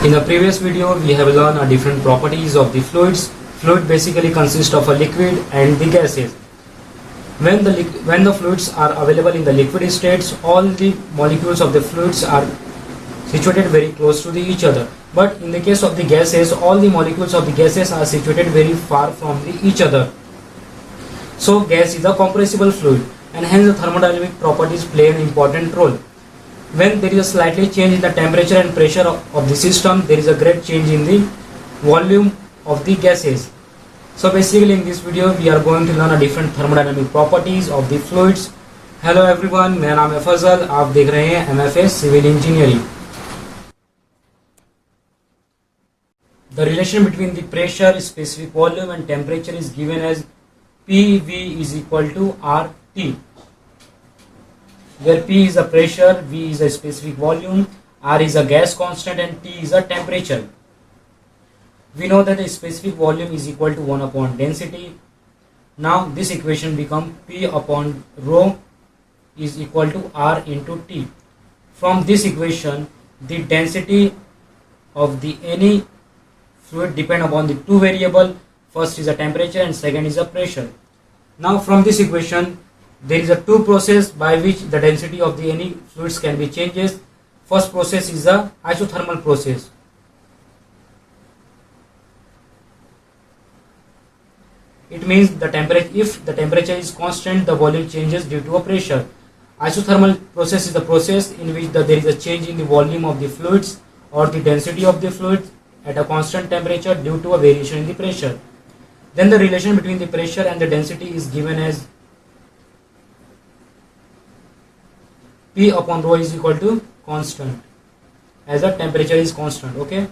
In the previous video, we have learned the different properties of the fluids. Fluid basically consists of a liquid and the gases. When the fluids are available in the liquid states, all the molecules of the fluids are situated very close to each other. But in the case of the gases, all the molecules of the gases are situated very far from each other. So gas is a compressible fluid, and hence the thermodynamic properties play an important role. When there is a slightly change in the temperature and pressure of the system, there is a great change in the volume of the gases. So basically in this video we are going to learn a different thermodynamic properties of the fluids. Hello everyone, मेरा नाम है फजल, आप देख रहे हैं MFA Civil Engineering. The relation between the pressure, specific volume and temperature is given as PV is equal to RT, where P is a pressure, V is a specific volume, R is a gas constant and T is a temperature. We know that the specific volume is equal to 1 upon density. Now this equation becomes P upon rho is equal to R into T. From this equation, the density of the any fluid depend upon the two variable. First is a temperature and second is a pressure. Now from this equation, there is a two process by which the density of the any fluids can be changes. First process is the isothermal process. It means the temperature, if the temperature is constant, the volume changes due to a pressure. Isothermal process is the process in which there is a change in the volume of the fluids or the density of the fluids at a constant temperature due to a variation in the pressure. Then the relation between the pressure and the density is given as P upon rho is equal to constant, as the temperature is constant. Okay.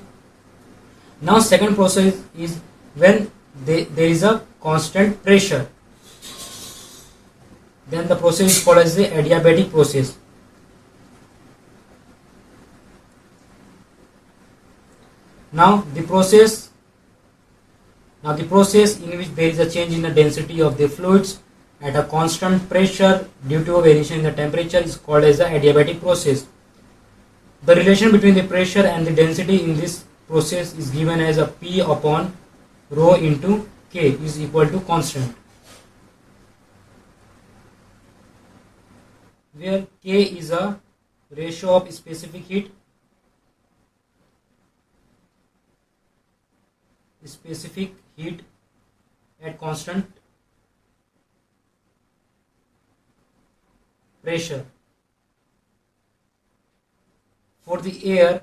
Now second process is when there is a constant pressure. Then the process is called as the adiabatic process. Now the process in which there is a change in the density of the fluids at a constant pressure due to a variation in the temperature is called as the adiabatic process. The relation between the pressure and the density in this process is given as a P upon rho into K is equal to constant, where K is a ratio of specific heat at constant pressure. For the air,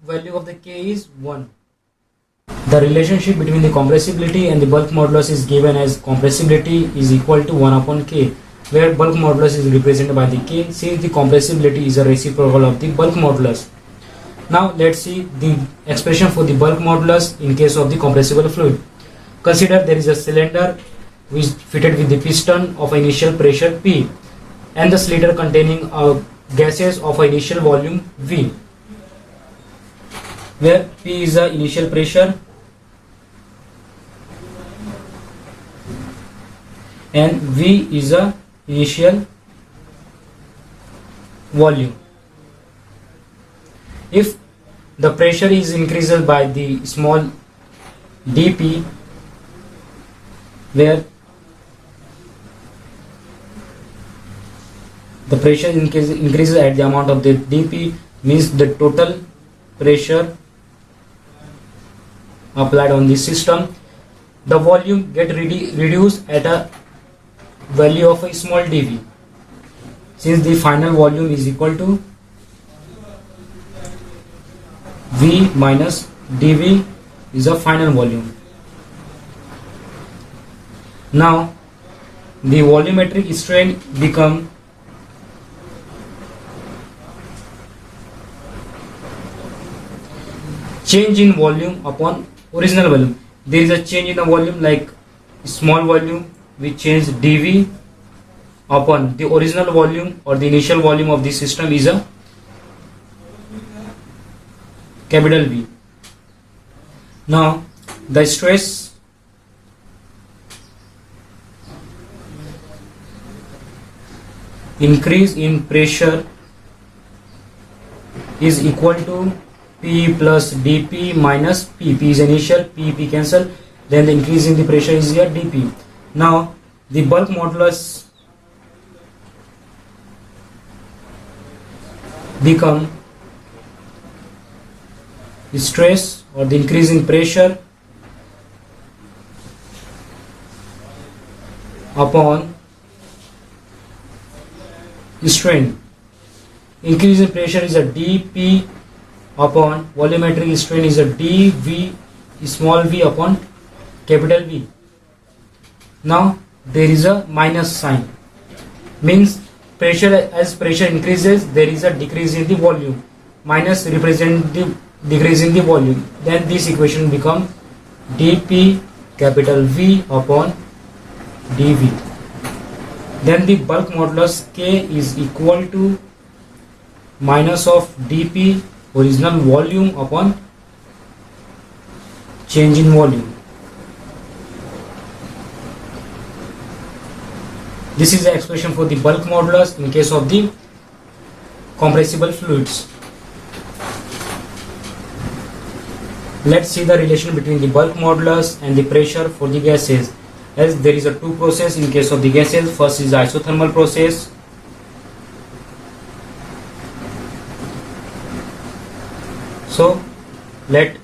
value of the K is 1. The relationship between the compressibility and the bulk modulus is given as compressibility is equal to 1 upon K, where bulk modulus is represented by the K, since the compressibility is a reciprocal of the bulk modulus. Now let's see the expression for the bulk modulus in case of the compressible fluid. Consider there is a cylinder which is fitted with the piston of initial pressure P and the cylinder containing gases of initial volume V, where P is the initial pressure and V is the initial volume. If the pressure is increased by the small dP, where the pressure increases at the amount of the dP, means the total pressure applied on the system, the volume get reduced at a value of a small dV, since the final volume is equal to V minus dV is a final volume. Now the volumetric strain become change in volume upon original volume. There is a change in the volume, like small volume we change dV upon the original volume or the initial volume of the system is a capital V. Now the stress increase in pressure is equal to P plus dP minus P. P is initial, P cancel, then the increase in the pressure is here dP. Now the bulk modulus become stress or the increase in pressure upon strain. Increase in pressure is a dP upon volumetric strain is a dV small v upon capital V. Now there is a minus sign, means pressure, as pressure increases there is a decrease in the volume, minus represent the decrease in the volume, then this equation become dP capital V upon dV. Then the bulk modulus K is equal to minus of dP original volume upon change in volume. This is the expression for the bulk modulus in case of the compressible fluids. Let's see the relation between the bulk modulus and the pressure for the gases. As there is a two process in case of the gases. First is isothermal process. So let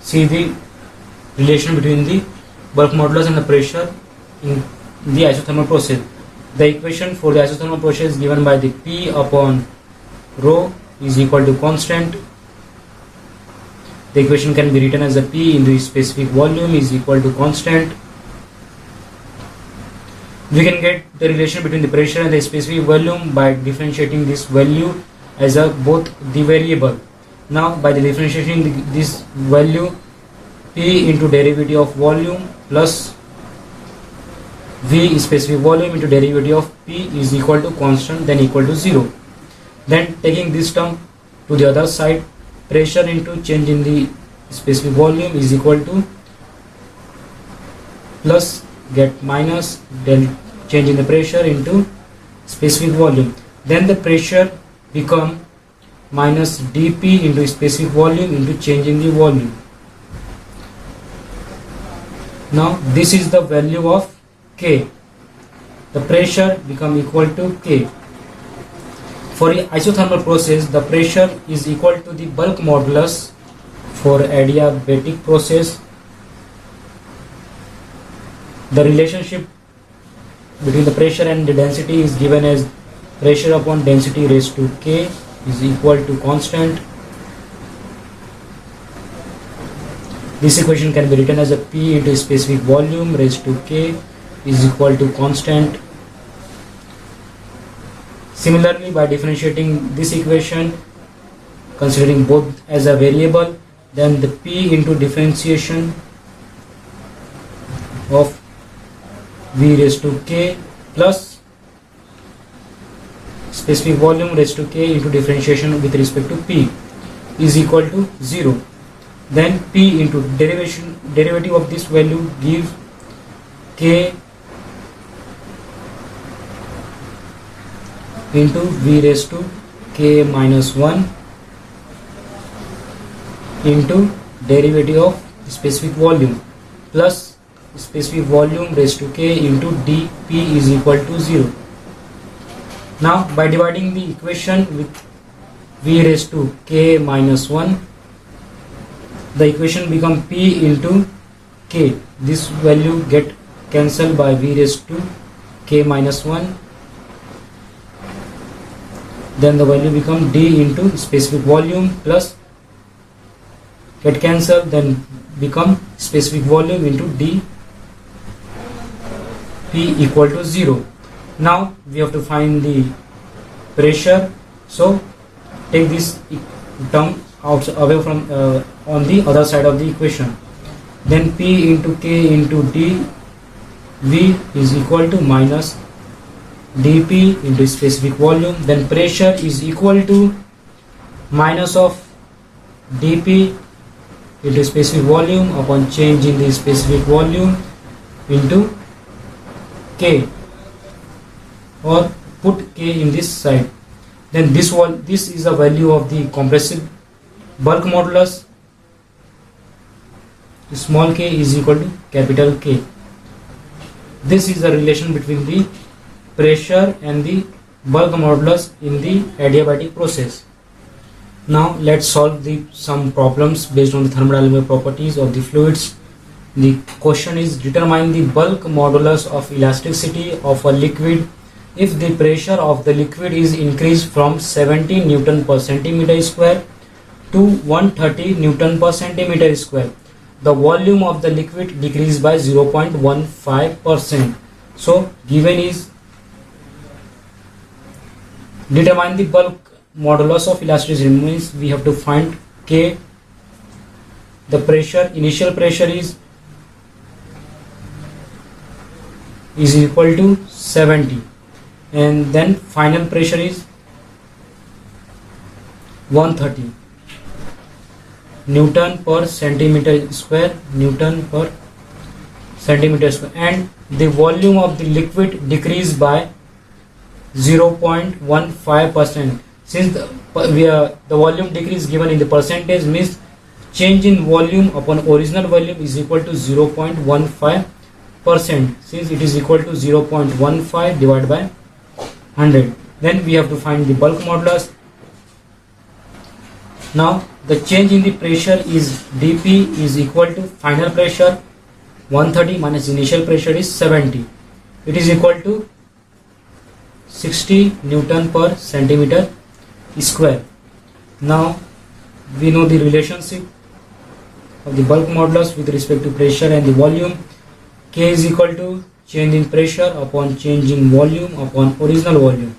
see the relation between the bulk modulus and the pressure in the isothermal process. The equation for the isothermal process is given by the P upon rho is equal to constant. The equation can be written as a P into specific volume is equal to constant. We can get the relation between the pressure and the specific volume by differentiating this value as a both the variable. Now by the differentiating this value, P into derivative of volume plus V specific volume into derivative of P is equal to constant, then equal to 0. Then taking this term to the other side, pressure into change in the specific volume is equal to plus get minus then change in the pressure into specific volume. Then the pressure become minus dP into specific volume into change in the volume. Now this is the value of K. The pressure become equal to K. For the isothermal process, the pressure is equal to the bulk modulus. For adiabatic process, the relationship between the pressure and the density is given as pressure upon density raised to K is equal to constant. This equation can be written as a P into specific volume raised to K is equal to constant. Similarly, by differentiating this equation, considering both as a variable, then the P into differentiation of V raised to K plus specific volume raised to K into differentiation with respect to P is equal to 0. Then P into derivative of this value gives K into V raised to K minus 1 into derivative of specific volume plus specific volume raised to K into dP is equal to 0. Now by dividing the equation with V raised to K minus 1, the equation become P into K. This value get cancelled by V raised to K minus 1. Then the value become D into specific volume plus get cancelled, then become specific volume into D P equal to 0. Now we have to find the pressure. So take this term out away from on the other side of the equation. Then P into K into D V is equal to minus dP into specific volume. Then pressure is equal to minus of dP into specific volume upon change in the specific volume into K, or put K in this side. Then this is the value of the compressive bulk modulus small k is equal to capital K. This is the relation between the pressure and the bulk modulus in the adiabatic process. Now let's solve some problems based on the thermodynamic properties of the fluids. The question is, determine the bulk modulus of elasticity of a liquid if the pressure of the liquid is increased from 70 Newton per centimeter square to 130 Newton per centimeter square. The volume of the liquid decreased by 0.15%. So given is, determine the bulk modulus of elasticity, means we have to find K. The pressure, initial pressure is equal to 70, and then final pressure is 130 Newton per centimeter square, Newton per centimeter square, and the volume of the liquid decreased by 0.15%. Since the volume decrease given in the percentage, means change in volume upon original volume is equal to 0.15%. Since it is equal to 0.15 divided by 100, then we have to find the bulk modulus. Now the change in the pressure is dP is equal to final pressure 130 minus initial pressure is 70. It is equal to 60 Newton per centimeter square. Now we know the relationship of the bulk modulus with respect to pressure and the volume. K is equal to change in pressure upon change in volume upon original volume.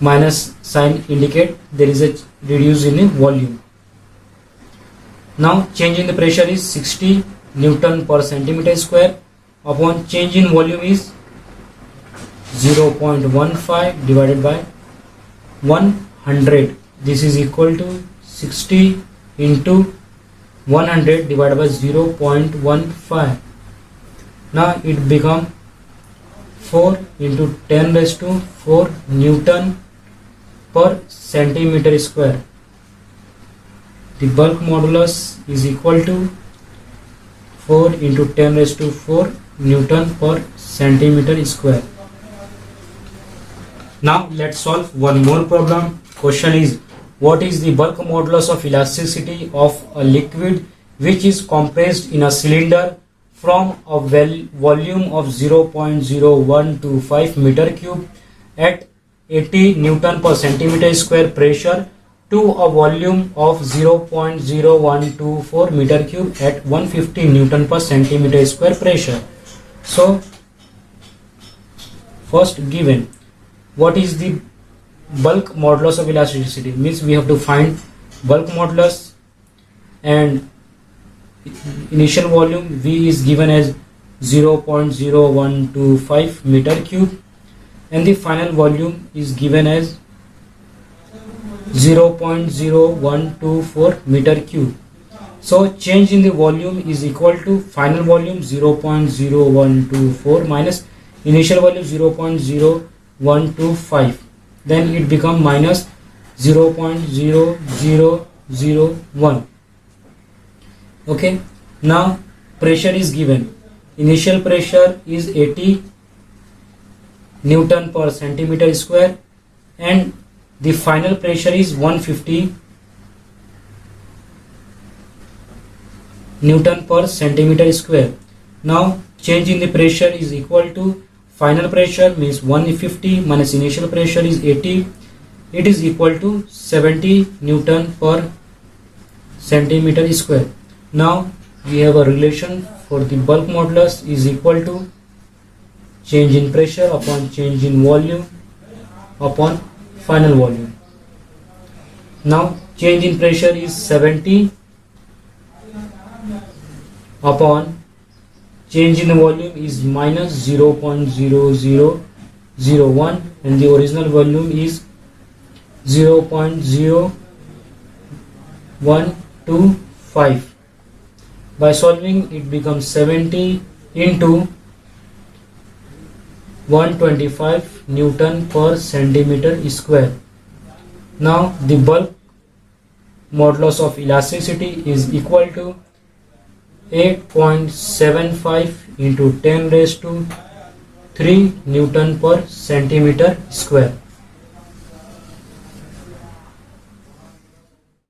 Minus sign indicate there is a reduce in the volume. Now change in the pressure is 60 Newton per centimeter square upon change in volume is 0.15 divided by 100. This is equal to 60 into 100 divided by 0.15. Now it become 4 into 10 raised to 4 Newton per centimeter square. The bulk modulus is equal to 4 into 10 raised to 4 Newton per centimeter square. Now let's solve one more problem. Question is, what is the bulk modulus of elasticity of a liquid which is compressed in a cylinder from a volume of 0.0125 meter cube at 80 Newton per centimeter square pressure to a volume of 0.0124 meter cube at 150 Newton per centimeter square pressure? So first given, what is the bulk modulus of elasticity, means we have to find bulk modulus, and initial volume V is given as 0.0125 meter cube and the final volume is given as 0.0124 meter cube. So change in the volume is equal to final volume 0.0124 minus initial volume 0.0125, then it become minus 0.0001. Okay, now pressure is given. Initial pressure is 80 Newton per centimeter square and the final pressure is 150 Newton per centimeter square. Now change in the pressure is equal to final pressure, means 150 minus initial pressure is 80. It is equal to 70 Newton per centimeter square. Now we have a relation for the bulk modulus is equal to change in pressure upon change in volume upon final volume. Now change in pressure is 70 upon change in volume is minus 0.0001 and the original volume is 0.0125. By solving, it becomes 70 into 125 Newton per centimeter square. Now the bulk modulus of elasticity is equal to 8.75 into 10 raised to 3 Newton per centimeter square.